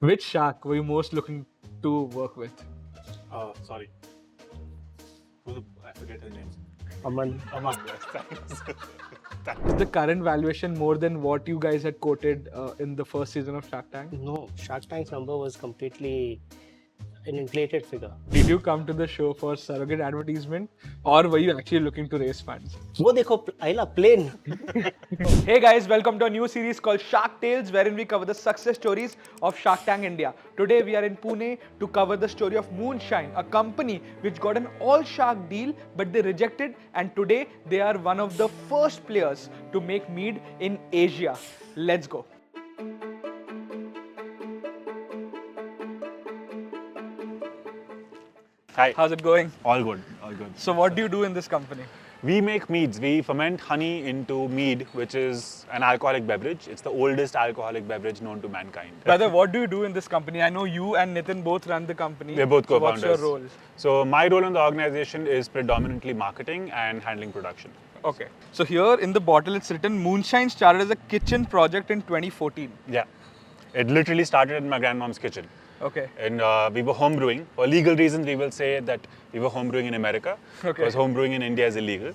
Which shark were you most looking to work with? Sorry. I forget his name. Aman. Aman, yes, thanks. Is the current valuation more than what you guys had quoted in the first season of Shark Tank? No, Shark Tank's number was completely an inflated figure. Did you come to the show for surrogate advertisement or were you actually looking to raise funds? वो देखो आइला plane. Hey guys, welcome to a new series called Shark Tales, wherein we cover the success stories of Shark Tank India. Today we are in Pune to cover the story of Moonshine, a company which got an all-shark deal but they rejected, and today they are one of the first players to make mead in Asia. Let's go. Hi. How's it going? All good, all good. So what do you do in this company? We make meads. We ferment honey into mead, which is an alcoholic beverage. It's the oldest alcoholic beverage known to mankind. Brother, what do you do in this company? I know you and Nitin both run the company. We're both So co-founders. what's your role? So my role in the organization is predominantly marketing and handling production. Okay. So here in the bottle it's written Moonshine started as a kitchen project in 2014. Yeah. It literally started in my grandmom's kitchen. Okay. And we were home brewing. For legal reasons, we will say that we were home brewing in America. Okay. Because home brewing in India is illegal.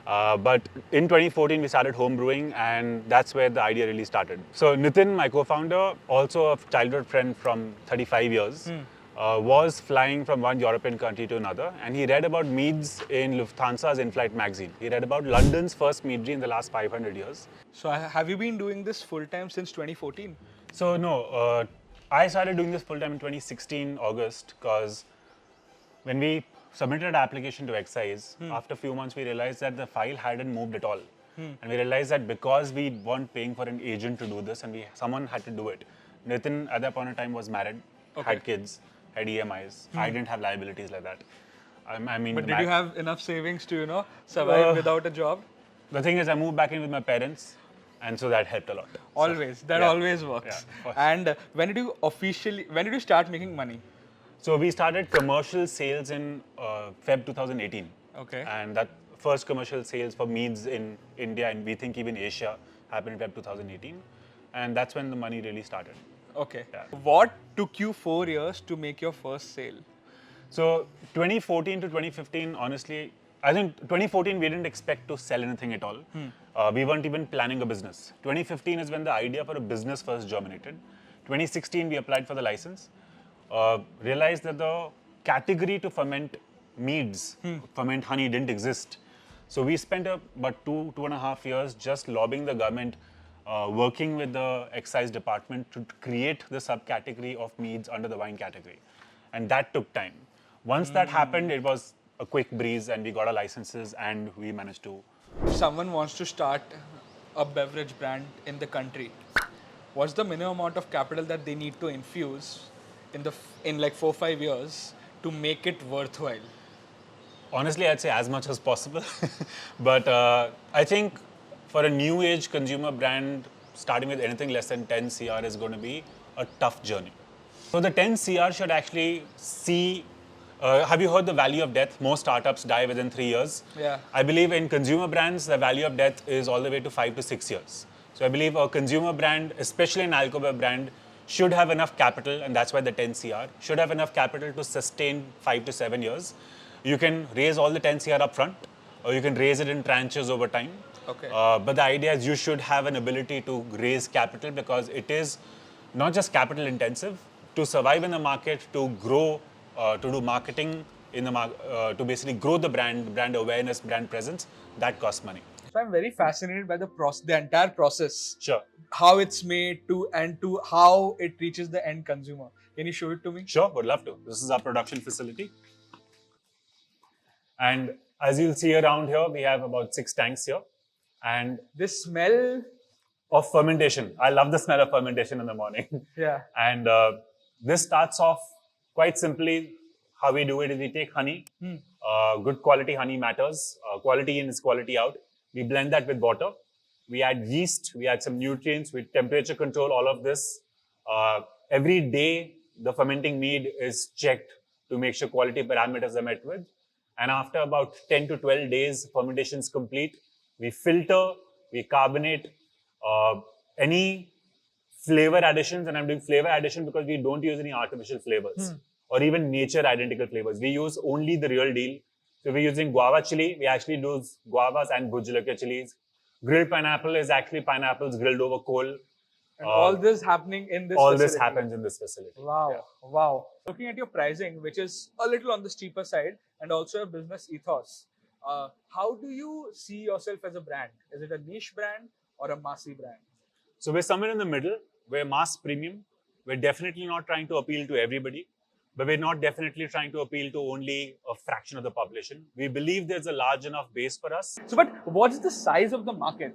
But in 2014, we started home brewing, and that's where the idea really started. So Nitin, my co-founder, also a childhood friend from 35 years, was flying from one European country to another, and he read about meads in Lufthansa's in-flight magazine. He read about London's first meadery in the last 500 years. So have you been doing this full time since 2014? So no, I started doing this full time in 2016 August, because when we submitted an application to excise, after a few months we realized that the file hadn't moved at all. And we realized that because we weren't paying for an agent to do this and someone had to do it. Nitin at that point in time was married, had kids, had EMIs. I didn't have liabilities like that. I mean, But did you have enough savings to, survive without a job? The thing is, I moved back in with my parents, and so that helped a lot. Always. That yeah. always works. Yeah, of course. And when did you start making money? So we started commercial sales in Feb 2018. Okay. And that first commercial sales for meads in India and we think even Asia happened in Feb 2018. And that's when the money really started. Okay. Yeah. What took you 4 years to make your first sale? So 2014 to 2015, honestly, I think 2014 we didn't expect to sell anything at all. We weren't even planning a business. 2015 is when the idea for a business first germinated. 2016 we applied for the license. Realized that the category to ferment meads, ferment honey didn't exist. So we spent about 2.5 years just lobbying the government, working with the excise department to create the subcategory of meads under the wine category. And that took time. Once that happened, it was a quick breeze and we got our licenses and we managed to. If someone wants to start a beverage brand in the country, what's the minimum amount of capital that they need to infuse in like 4-5 years to make it worthwhile? Honestly, I'd say as much as possible. But I think for a new age consumer brand, starting with anything less than 10 CR is going to be a tough journey. So the 10 CR should actually see. Have you heard the value of death? Most startups die within 3 years. Yeah. I believe in consumer brands, the value of death is all the way to 5 to 6 years. So I believe a consumer brand, especially an alcohol brand, should have enough capital, and that's why the 10 CR, should have enough capital to sustain 5 to 7 years. You can raise all the 10 CR up front, or you can raise it in tranches over time. Okay. But the idea is you should have an ability to raise capital because it is not just capital intensive. To survive in the market, to grow, to do marketing in the to basically grow the brand awareness, brand presence, that costs money. So I'm very fascinated by the entire process. Sure. How it's made to how it reaches the end consumer. Can you show it to me? Sure, would love to. This is our production facility. And as you'll see around here, we have about 6 tanks here. And This smell, of fermentation. I love the smell of fermentation in the morning. yeah. And this starts off quite simply. How we do it is we take honey. Good quality honey matters. Quality in is quality out. We blend that with water. We add yeast. We add some nutrients. We temperature control all of this. Every day, the fermenting mead is checked to make sure quality parameters are met with. And after about 10 to 12 days, fermentation is complete. We filter, we carbonate any flavor additions, and I'm doing flavor addition because we don't use any artificial flavors or even nature identical flavors. We use only the real deal. So we're using guava chili. We actually use guavas and bhujilaka chilies. Grilled pineapple is actually pineapples grilled over coal. And all this happening in this All facility. this happens in this facility. Wow, Yeah. wow. Looking at your pricing, which is a little on the steeper side, and also your business ethos, how do you see yourself as a brand? Is it a niche brand or a massy brand? So we're somewhere in the middle. We're mass premium. We're definitely not trying to appeal to everybody, but we're not definitely trying to appeal to only a fraction of the population. We believe there's a large enough base for us. So, but what's the size of the market?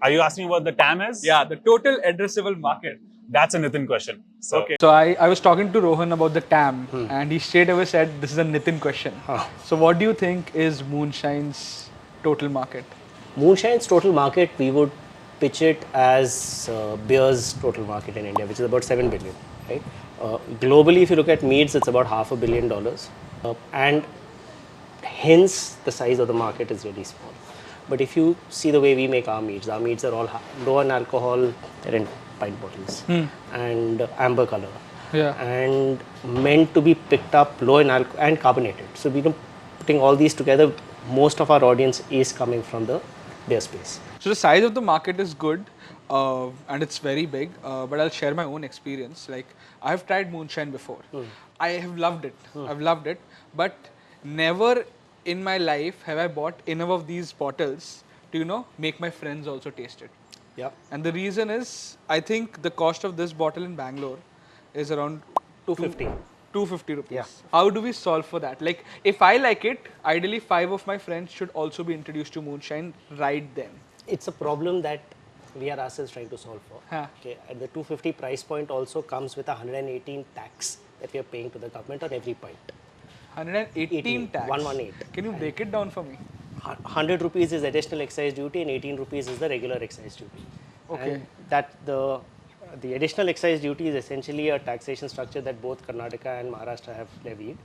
Are you asking what the TAM is? Yeah, the total addressable market. That's a Nitin question. So, Okay. So I was talking to Rohan about the TAM, and he straight away said this is a Nitin question. So what do you think is Moonshine's total market? Moonshine's total market, we would pitch it as beer's total market in India, which is about 7 billion, right? Globally, if you look at meads, it's about $500 million. And hence the size of the market is really small. But if you see the way we make our meads are all low in alcohol, they're in pint bottles and amber color. Yeah. And meant to be picked up low in alcohol and carbonated. So we putting all these together, most of our audience is coming from the beer space. So the size of the market is good, and it's very big. But I'll share my own experience. Like I've tried Moonshine before. I have loved it. I've loved it, but never in my life have I bought enough of these bottles to make my friends also taste it. Yeah. And the reason is, I think the cost of this bottle in Bangalore is around 250. 250 rupees. Yeah. How do we solve for that? Like, if I like it, ideally 5 of my friends should also be introduced to Moonshine right then. It's a problem that we are ourselves trying to solve for. Huh. Okay, at the 250 price point also comes with a 118 tax that we are paying to the government on every pint. 118 tax. 118. Can you break it down for me? 100 rupees is additional excise duty and 18 rupees is the regular excise duty. Okay. And that the additional excise duty is essentially a taxation structure that both Karnataka and Maharashtra have levied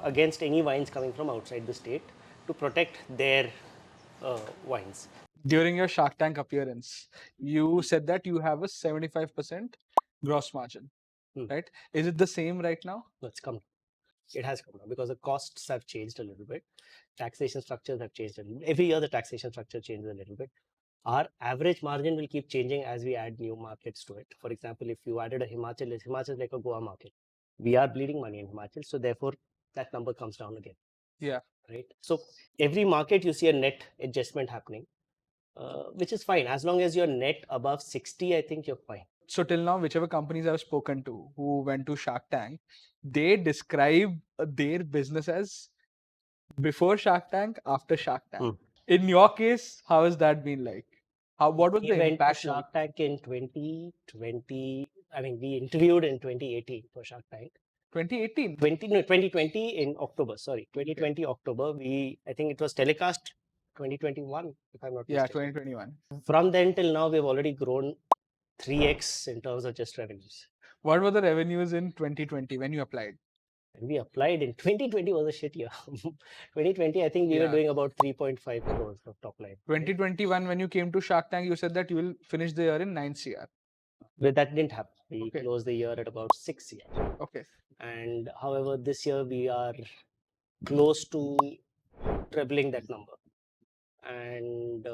against any wines coming from outside the state to protect their wines. During your Shark Tank appearance, you said that you have a 75% gross margin, right? Is it the same right now? No, it's come down. It has come down because the costs have changed a little bit. Taxation structures have changed a little bit. Every year the taxation structure changes a little bit. Our average margin will keep changing as we add new markets to it. For example, if you added a Himachal is like a Goa market. We are bleeding money in Himachal, so therefore that number comes down again. Yeah. Right. So every market you see a net adjustment happening, which is fine as long as you're net above 60. I think you're fine. So till now, whichever companies I've spoken to who went to Shark Tank, they describe their business as before Shark Tank, after Shark Tank. In your case, how has that been like? What was We the went to impact? Shark Tank in 2020. I mean, we interviewed in 2018 for Shark Tank. 2018. 2020 in October. Sorry, 2020 October. I think it was telecast 2021, if I'm not Yeah, mistaken. 2021. From then till now, we've already grown 3x in terms of just revenues. What were the revenues in 2020 when you applied? And we applied in 2020 was a shit year. 2020, I think we were doing about 3.5 crores of top line. 2021, when you came to Shark Tank, you said that you will finish the year in 9 CR. But that didn't happen. We closed the year at about 6 CR. Okay. And however, this year we are close to trebling that number. And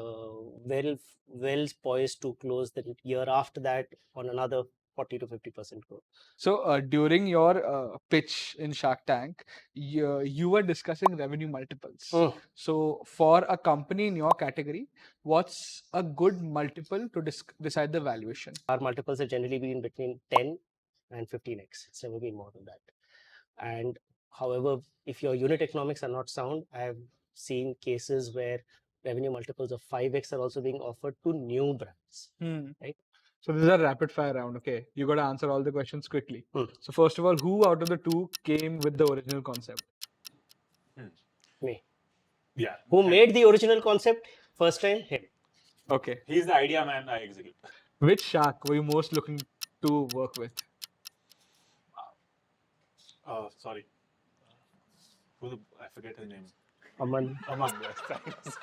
well poised to close the year after that on another 40 to 50% growth. So during your pitch in Shark Tank, you were discussing revenue multiples. So for a company in your category, what's a good multiple to decide the valuation? Our multiples have generally been between 10 and 15x. It's never been more than that. And however, if your unit economics are not sound, I have seen cases where revenue multiples of 5x are also being offered to new brands. Right? So this is a rapid fire round. Okay, you got to answer all the questions quickly. So first of all, who out of the two came with the original concept? Me. Yeah. Who made the original concept first time? Him. Okay. He's the idea man, I execute. Which shark were you most looking to work with? Sorry. I forget his name. Aman. Aman, yes.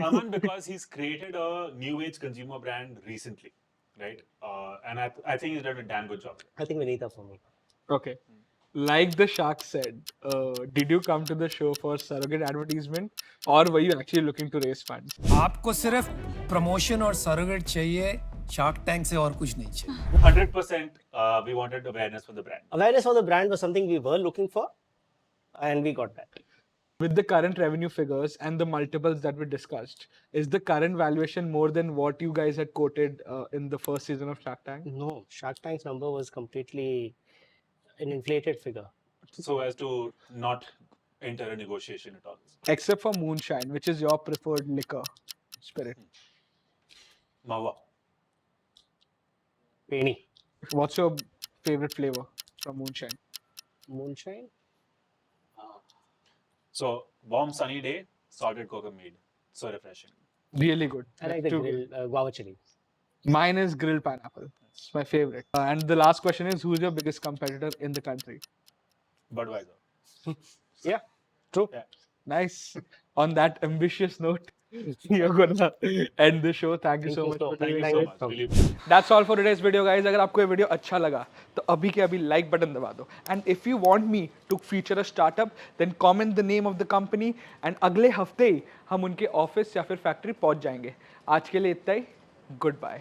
Aman, because he's created a new age consumer brand recently. right? And I think he's done a damn good job. I think Vinita for me. Okay. Like the shark said, did you come to the show for surrogate advertisement or were you actually looking to raise funds? आपको सिर्फ promotion और surrogate चाहिए shark tank से और कुछ नहीं चाहिए 100% we wanted awareness for the brand. Awareness for the brand was something we were looking for, and we got that. With the current revenue figures and the multiples that we discussed, is the current valuation more than what you guys had quoted in the first season of Shark Tank? No, Shark Tank's number was completely an inflated figure. So as to not enter a negotiation at all. Except for Moonshine, which is your preferred liquor spirit. Mahua. Penny. What's your favorite flavor from Moonshine? Moonshine? So warm sunny day, salted cocoa mead. So refreshing. Really good. I like the Too grill, guava chili. good. Mine is grilled pineapple. It's my favorite. And the last question is, who's your biggest competitor in the country? Budweiser. Yeah, true. Yeah. Nice. On that ambitious note, you're gonna end the show. Thank you so much for Thank doing you it. so much. Really. That's all for today's video, guys. अगर आपको ये video अच्छा लगा तो अभी के अभी like button दबा दो. And if you want me to feature a startup, then comment the name of the company. And अगले हफ्ते ही हम उनके ऑफिस या फिर फैक्ट्री पहुंच जाएंगे. आज के लिए इतना ही. Goodbye.